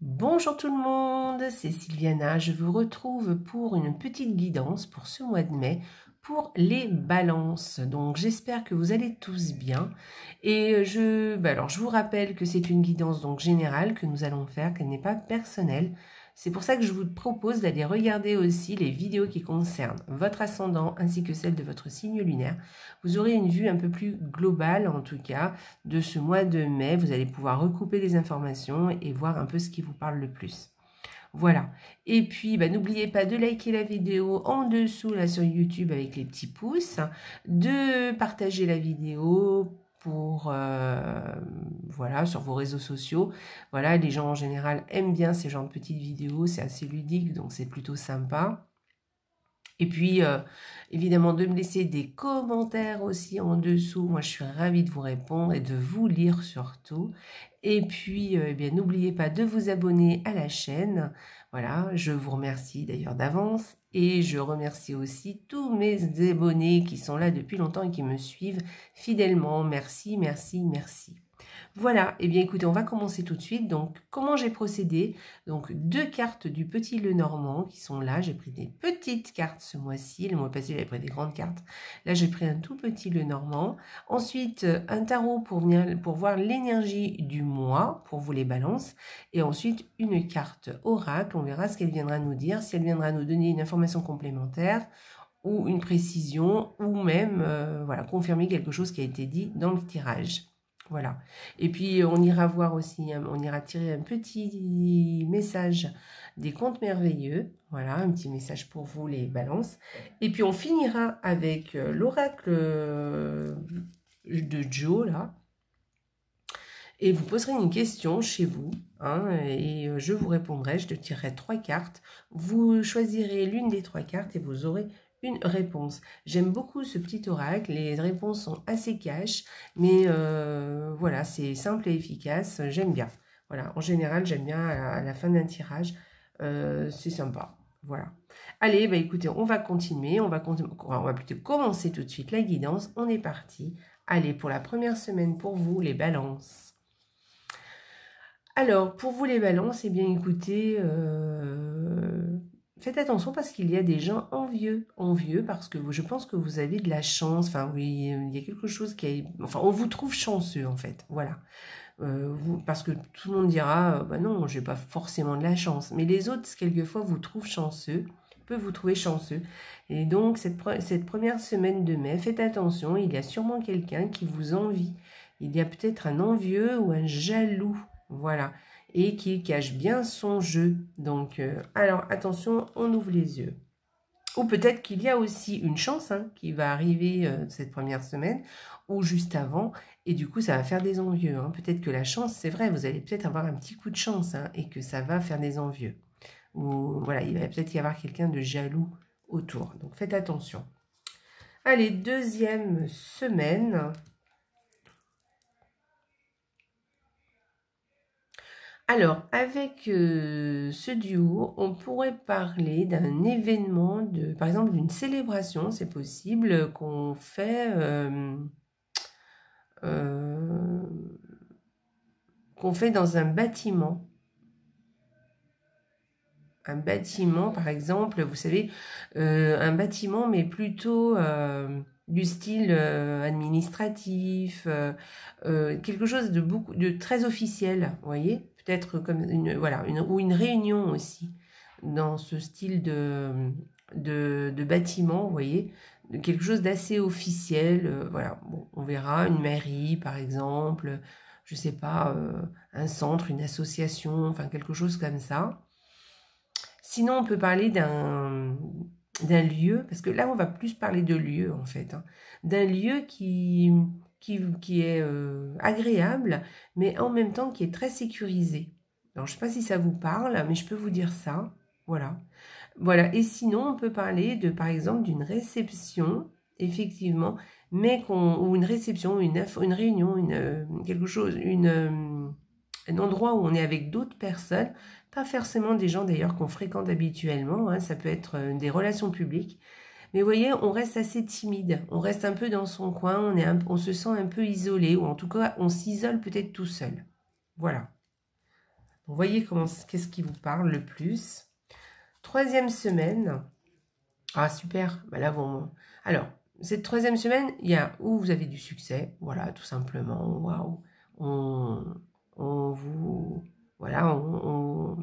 Bonjour tout le monde, c'est Sylviana. Je vous retrouve pour une petite guidance pour ce mois de mai pour les balances. Donc j'espère que vous allez tous bien. Et je vous rappelle que c'est une guidance donc générale que nous allons faire, qu'elle n'est pas personnelle. C'est pour ça que je vous propose d'aller regarder aussi les vidéos qui concernent votre ascendant ainsi que celle de votre signe lunaire. Vous aurez une vue un peu plus globale en tout cas de ce mois de mai. Vous allez pouvoir recouper les informations et voir un peu ce qui vous parle le plus. Voilà. Et puis, n'oubliez pas de liker la vidéo en dessous là sur YouTube avec les petits pouces, de partager la vidéo pour voilà, sur vos réseaux sociaux. Voilà, les gens en général aiment bien ces genres de petites vidéos, c'est assez ludique, donc c'est plutôt sympa. Et puis, évidemment, de me laisser des commentaires aussi en dessous. Moi, je suis ravie de vous répondre et de vous lire surtout. Et puis, n'oubliez pas de vous abonner à la chaîne. Voilà, je vous remercie d'ailleurs d'avance. Et je remercie aussi tous mes abonnés qui sont là depuis longtemps et qui me suivent fidèlement. Merci, merci, merci. Voilà, et bien écoutez, on va commencer tout de suite. Donc, comment j'ai procédé? Donc, 2 cartes du Petit Lenormand qui sont là. J'ai pris des petites cartes ce mois-ci. Le mois passé, j'avais pris des grandes cartes. Là, j'ai pris un tout petit Lenormand. Ensuite, un tarot pour voir l'énergie du mois, pour vous les balances. Et ensuite, une carte oracle. On verra ce qu'elle viendra nous dire, si elle viendra nous donner une information complémentaire ou une précision, ou même voilà, confirmer quelque chose qui a été dit dans le tirage. Voilà. Et puis, on ira voir aussi, on ira tirer un petit message des contes merveilleux. Voilà, un petit message pour vous, les balances. Et puis, on finira avec l'oracle de Joe, là. Et vous poserez une question chez vous, hein, et je vous répondrai. Je te tirerai 3 cartes. Vous choisirez l'une des 3 cartes et vous aurez une réponse. J'aime beaucoup ce petit oracle, les réponses sont assez cash, mais voilà, c'est simple et efficace, j'aime bien. Voilà, en général, j'aime bien à la fin d'un tirage, c'est sympa. Voilà. Allez, écoutez, on va continuer, on va plutôt commencer tout de suite la guidance, on est parti. Allez, pour la première semaine pour vous, les balances. Alors, pour vous les balances, eh bien écoutez, faites attention parce qu'il y a des gens envieux parce que je pense que vous avez de la chance. Enfin, oui, il y a quelque chose qui est... Enfin, on vous trouve chanceux, en fait. Voilà. Parce que tout le monde dira, non, j'ai pas forcément de la chance. Mais les autres, quelquefois, vous trouvent chanceux, peuvent vous trouver chanceux. Et donc, cette première semaine de mai, faites attention, il y a sûrement quelqu'un qui vous envie. Il y a peut-être un envieux ou un jaloux. Voilà. Et qui cache bien son jeu. Donc, alors, attention, on ouvre les yeux. Ou peut-être qu'il y a aussi une chance qui va arriver cette première semaine ou juste avant. Et du coup, ça va faire des envieux. Peut-être que la chance, c'est vrai, vous allez peut-être avoir un petit coup de chance et que ça va faire des envieux. Ou voilà, il va peut-être y avoir quelqu'un de jaloux autour. Donc, faites attention. Allez, deuxième semaine. Alors, avec ce duo, on pourrait parler d'un événement, par exemple d'une célébration, c'est possible, qu'on fait, dans un bâtiment. Un bâtiment, par exemple, vous savez, un bâtiment, mais plutôt du style administratif, quelque chose de très officiel, vous voyez, peut-être comme ou une réunion aussi, dans ce style de bâtiment, vous voyez, quelque chose d'assez officiel, voilà, bon, on verra, une mairie, par exemple, je sais pas, un centre, une association, enfin quelque chose comme ça. Sinon, on peut parler d'un lieu, parce que là, on va plus parler de lieu, en fait. D'un lieu qui est agréable, mais en même temps qui est très sécurisé. Alors, je ne sais pas si ça vous parle, mais je peux vous dire ça. Voilà. Voilà. Et sinon, on peut parler par exemple, d'une réception, effectivement, mais ou une réception, une réunion, quelque chose, un endroit où on est avec d'autres personnes, pas forcément des gens d'ailleurs qu'on fréquente habituellement, ça peut être des relations publiques. Mais vous voyez, on reste assez timide, on reste un peu dans son coin, on se sent un peu isolé, ou en tout cas, on s'isole peut-être tout seul. Voilà. Vous voyez qu'est-ce qui vous parle le plus. 3e semaine. Ah, super. Bah là, bon. Alors, cette 3e semaine, il y a où vous avez du succès. Voilà, tout simplement. Waouh. On vous... Voilà, on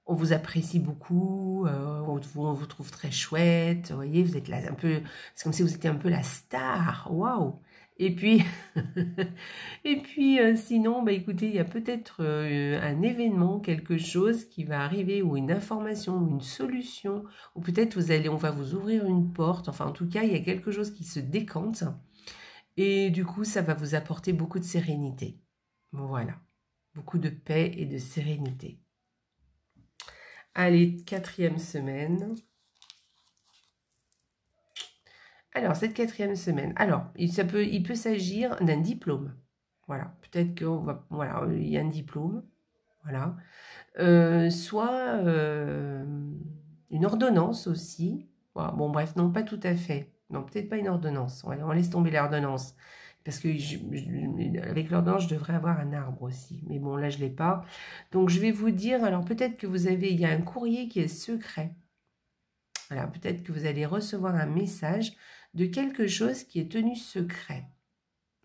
vous apprécie beaucoup, on vous trouve très chouette, vous voyez, vous êtes là un peu, c'est comme si vous étiez un peu la star, waouh. Et puis, et puis sinon, bah écoutez, il y a peut-être un événement, quelque chose qui va arriver, ou une information, ou une solution, ou peut-être on va vous ouvrir une porte, enfin en tout cas, il y a quelque chose qui se décante, et du coup, ça va vous apporter beaucoup de sérénité. Voilà, beaucoup de paix et de sérénité. Allez, 4e semaine. Alors, cette 4e semaine, alors, il peut s'agir d'un diplôme. Voilà, peut-être voilà, il y a un diplôme. Voilà. Soit une ordonnance aussi. Voilà, bon, bref, non, pas tout à fait. Non, peut-être pas une ordonnance. Voilà, on laisse tomber l'ordonnance. Parce que avec l'ordonnance, je devrais avoir un arbre aussi. Mais bon, là, je ne l'ai pas. Donc, je vais vous dire, alors peut-être que il y a un courrier qui est secret. Voilà, peut-être que vous allez recevoir un message de quelque chose qui est tenu secret.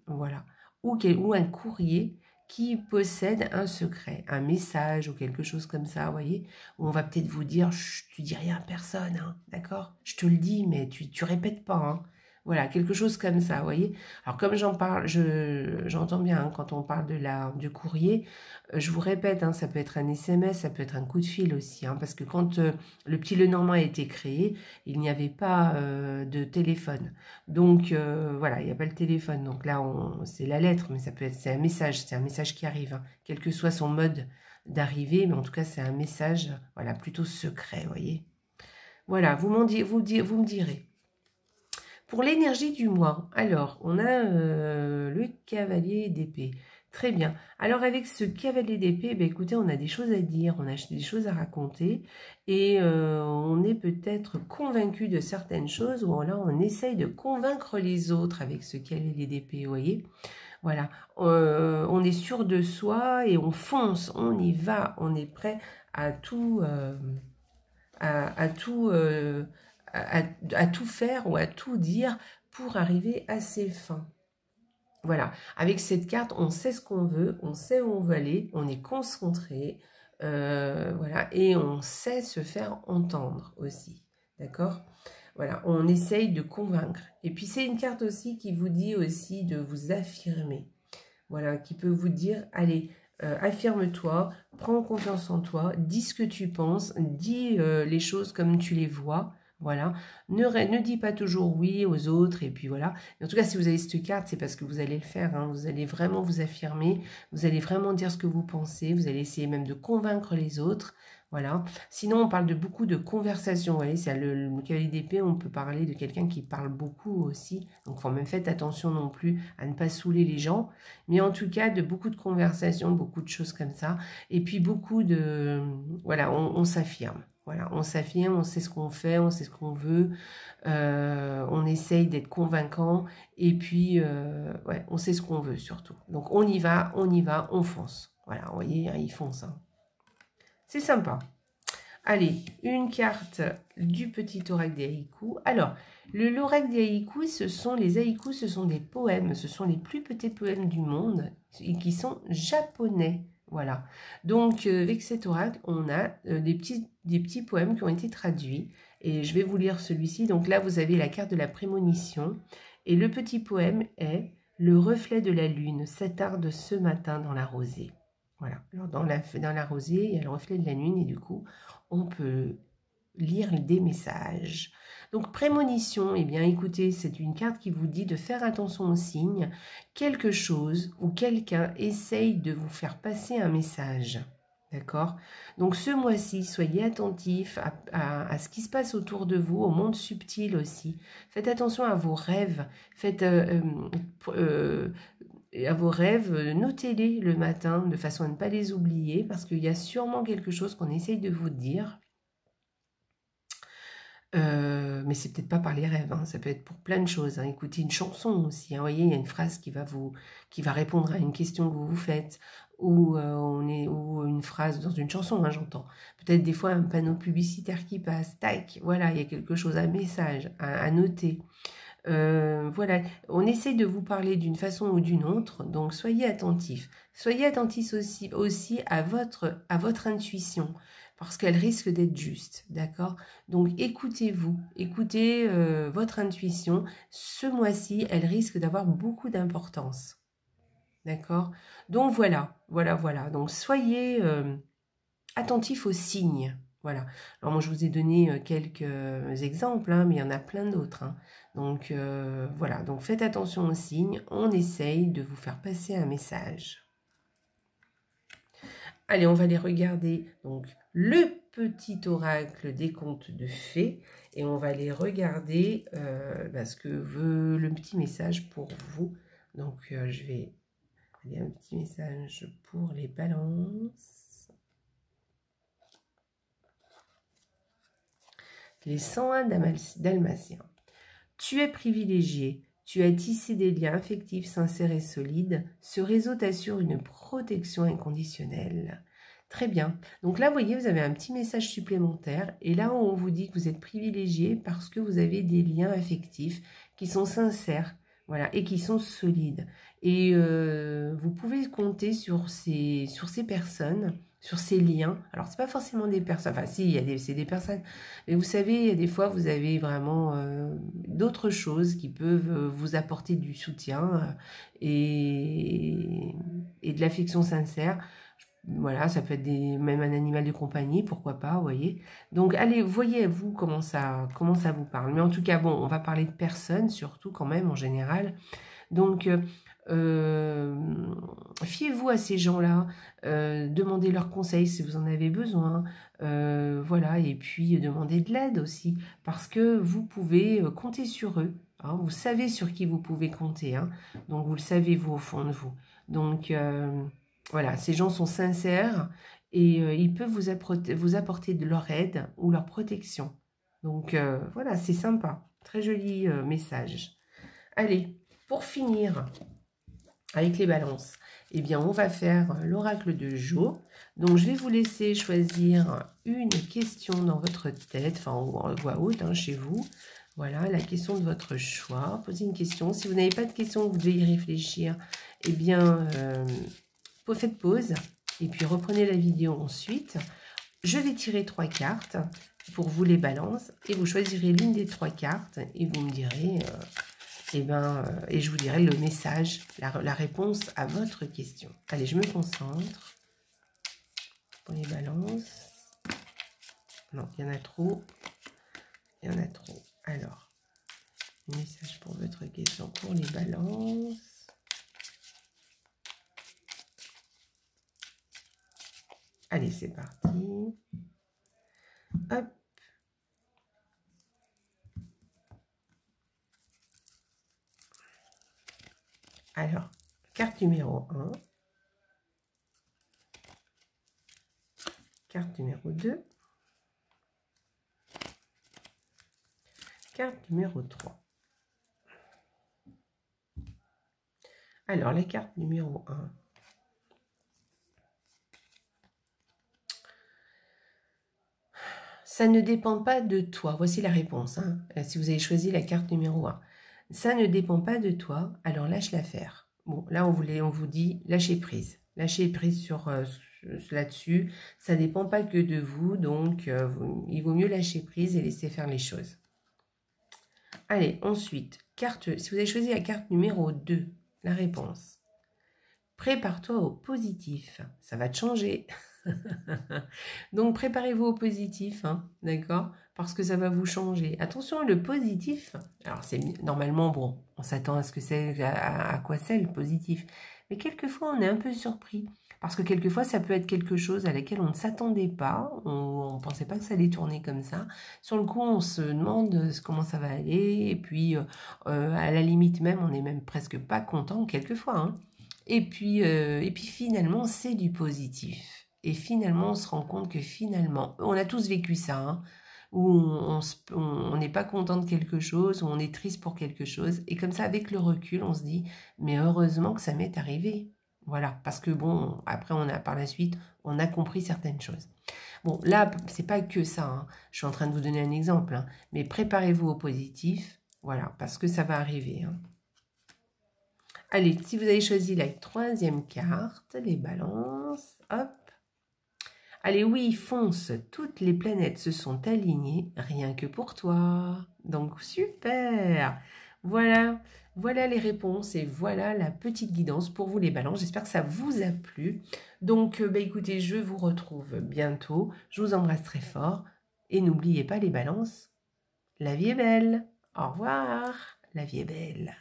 Voilà. Ou un courrier qui possède un secret, un message ou quelque chose comme ça, vous voyez. Où on va peut-être vous dire, tu dis rien à personne, hein, d'accord? Je te le dis, mais tu répètes pas, hein. Voilà, quelque chose comme ça, vous voyez. Alors, comme j'en parle, j'entends bien hein, quand on parle du courrier, je vous répète, hein, ça peut être un SMS, ça peut être un coup de fil aussi, hein, parce que quand le petit Lenormand a été créé, il n'y avait pas de téléphone. Donc, voilà, il n'y a pas le téléphone. Donc là, c'est la lettre, mais c'est un message qui arrive, hein, quel que soit son mode d'arrivée, mais en tout cas, c'est un message, voilà, plutôt secret, vous voyez. Voilà, vous me direz. Pour l'énergie du mois, alors, on a le cavalier d'épée. Très bien. Alors, avec ce cavalier d'épée, ben, écoutez, on a des choses à dire, on a des choses à raconter, et on est peut-être convaincu de certaines choses, ou là, on essaye de convaincre les autres avec ce cavalier d'épée, vous voyez. Voilà, on est sûr de soi, et on fonce, on y va, on est prêt à tout... à tout... à tout faire ou à tout dire pour arriver à ses fins. Voilà, avec cette carte, on sait ce qu'on veut, on sait où on veut aller, on est concentré, voilà, et on sait se faire entendre aussi, d'accord? Voilà, on essaye de convaincre. Et puis c'est une carte aussi qui vous dit aussi de vous affirmer, voilà, qui peut vous dire, allez, affirme-toi, prends confiance en toi, dis ce que tu penses, dis les choses comme tu les vois, voilà. Ne dis pas toujours oui aux autres, et puis voilà. Et en tout cas, si vous avez cette carte, c'est parce que vous allez le faire, hein. Vous allez vraiment vous affirmer, vous allez vraiment dire ce que vous pensez, vous allez essayer même de convaincre les autres, voilà. Sinon, on parle de beaucoup de conversations, vous voyez, c'est le cavalier d'épée, on peut parler de quelqu'un qui parle beaucoup aussi, donc faut même faites attention non plus à ne pas saouler les gens, mais en tout cas, de beaucoup de conversations, beaucoup de choses comme ça, et puis beaucoup de... Voilà, on s'affirme. Voilà, on s'affirme, on sait ce qu'on fait, on sait ce qu'on veut, on essaye d'être convaincant, et puis, ouais, on sait ce qu'on veut surtout. Donc, on y va, on fonce. Voilà, vous voyez, hein, il fonce. Hein. C'est sympa. Allez, une carte du petit oracle des haïkus. Alors, l'oracle des haïkus, les haïkus, ce sont des poèmes, ce sont les plus petits poèmes du monde, et qui sont japonais. Voilà. Donc, avec cet oracle, on a des petits poèmes qui ont été traduits. Et je vais vous lire celui-ci. Donc là, vous avez la carte de la prémonition. Et le petit poème est « Le reflet de la lune s'attarde ce matin dans la rosée ». Voilà. Alors, dans la rosée, il y a le reflet de la lune. Et du coup, on peut lire des messages. Donc, prémonition, eh bien, écoutez, c'est une carte qui vous dit de faire attention aux signes. Quelque chose ou quelqu'un essaye de vous faire passer un message. D'accord? Donc, ce mois-ci, soyez attentifs à ce qui se passe autour de vous, au monde subtil aussi. Faites attention à vos rêves. Faites... à vos rêves, notez-les le matin de façon à ne pas les oublier parce qu'il y a sûrement quelque chose qu'on essaye de vous dire. Mais c'est peut-être pas par les rêves, hein. Ça peut être pour plein de choses. Hein. Écoutez une chanson aussi. Hein. Vous voyez, il y a une phrase qui va répondre à une question que vous vous faites, ou une phrase dans une chanson, hein, j'entends. Peut-être des fois un panneau publicitaire qui passe, tac, voilà, il y a quelque chose, un message à noter. Voilà, on essaye de vous parler d'une façon ou d'une autre, donc soyez attentifs. Soyez attentifs aussi à votre intuition, parce qu'elle risque d'être juste, d'accord? Donc écoutez-vous, écoutez votre intuition. Ce mois-ci, elle risque d'avoir beaucoup d'importance, d'accord? Donc voilà. Donc soyez attentifs aux signes. Voilà. Alors moi je vous ai donné quelques exemples, hein, mais il y en a plein d'autres. Hein. Donc voilà. Donc faites attention aux signes. On essaye de vous faire passer un message. Allez, on va aller regarder donc le petit oracle des contes de fées et on va aller regarder ce que veut le petit message pour vous. Donc je vais aller un petit message pour les balances. Les 101 dalmatiens. Tu es privilégié, tu as tissé des liens affectifs sincères et solides. Ce réseau t'assure une protection inconditionnelle. Très bien. Donc là, vous voyez, vous avez un petit message supplémentaire. Et là, on vous dit que vous êtes privilégié parce que vous avez des liens affectifs qui sont sincères, voilà, et qui sont solides. Et vous pouvez compter sur ces personnes, sur ces liens. Alors, c'est pas forcément des personnes, enfin si, c'est des personnes, mais vous savez, il y a des fois, vous avez vraiment d'autres choses qui peuvent vous apporter du soutien et de l'affection sincère. Voilà, ça peut être même un animal de compagnie, pourquoi pas, vous voyez. Donc, allez, voyez-vous comment ça vous parle. Mais en tout cas, bon, on va parler de personnes, surtout quand même, en général. Donc, fiez-vous à ces gens-là, demandez leurs conseils si vous en avez besoin, voilà, et puis demandez de l'aide aussi, parce que vous pouvez compter sur eux, hein, vous savez sur qui vous pouvez compter, hein, donc vous le savez vous au fond de vous. Donc voilà, ces gens sont sincères et ils peuvent vous apporter de leur aide ou leur protection. Donc voilà, c'est sympa, très joli message. Allez, pour finir avec les balances, eh bien, on va faire l'oracle de Jo. Donc, je vais vous laisser choisir une question dans votre tête, enfin, en voix haute, hein, chez vous. Voilà, la question de votre choix. Posez une question. Si vous n'avez pas de question, vous devez y réfléchir. Eh bien, faites pause et puis reprenez la vidéo ensuite. Je vais tirer 3 cartes pour vous les balances et vous choisirez l'une des 3 cartes et vous me direz... et je vous dirai le message, la réponse à votre question. Allez, je me concentre pour les balances. Non, il y en a trop. Il y en a trop. Alors, message pour votre question pour les balances. Allez, c'est parti. Hop. Alors, carte numéro 1, carte numéro 2, carte numéro 3. Alors, la carte numéro 1. Ça ne dépend pas de toi. Voici la réponse, hein, si vous avez choisi la carte numéro 1. Ça ne dépend pas de toi, alors lâche l'affaire. Bon, là, on vous dit lâcher prise. Lâcher prise sur là-dessus. Ça ne dépend pas que de vous, donc il vaut mieux lâcher prise et laisser faire les choses. Allez, ensuite, si vous avez choisi la carte numéro 2, la réponse. Prépare-toi au positif. Ça va te changer. Donc, préparez-vous au positif, hein, d'accord? Parce que ça va vous changer. Attention, le positif, alors c'est normalement, bon, on s'attend à ce que c'est, à quoi c'est le positif. Mais quelquefois, on est un peu surpris. Parce que quelquefois, ça peut être quelque chose à laquelle on ne s'attendait pas. On ne pensait pas que ça allait tourner comme ça. Sur le coup, on se demande comment ça va aller. Et puis, à la limite même, on n'est même presque pas content quelquefois. Hein. Et puis finalement, c'est du positif. Et finalement, on se rend compte que finalement, on a tous vécu ça, hein, où on n'est pas content de quelque chose, où on est triste pour quelque chose. Et comme ça, avec le recul, on se dit, mais heureusement que ça m'est arrivé. Voilà, parce que bon, après, par la suite, on a compris certaines choses. Bon, là, c'est pas que ça, hein. Je suis en train de vous donner un exemple, hein. Mais préparez-vous au positif, voilà, parce que ça va arriver, hein. Allez, si vous avez choisi la troisième carte, les balances, hop. Allez, oui, fonce, toutes les planètes se sont alignées, rien que pour toi. Donc, super. Voilà, voilà les réponses et voilà la petite guidance pour vous les balances. J'espère que ça vous a plu. Donc, écoutez, je vous retrouve bientôt. Je vous embrasse très fort. Et n'oubliez pas les balances, la vie est belle. Au revoir, la vie est belle.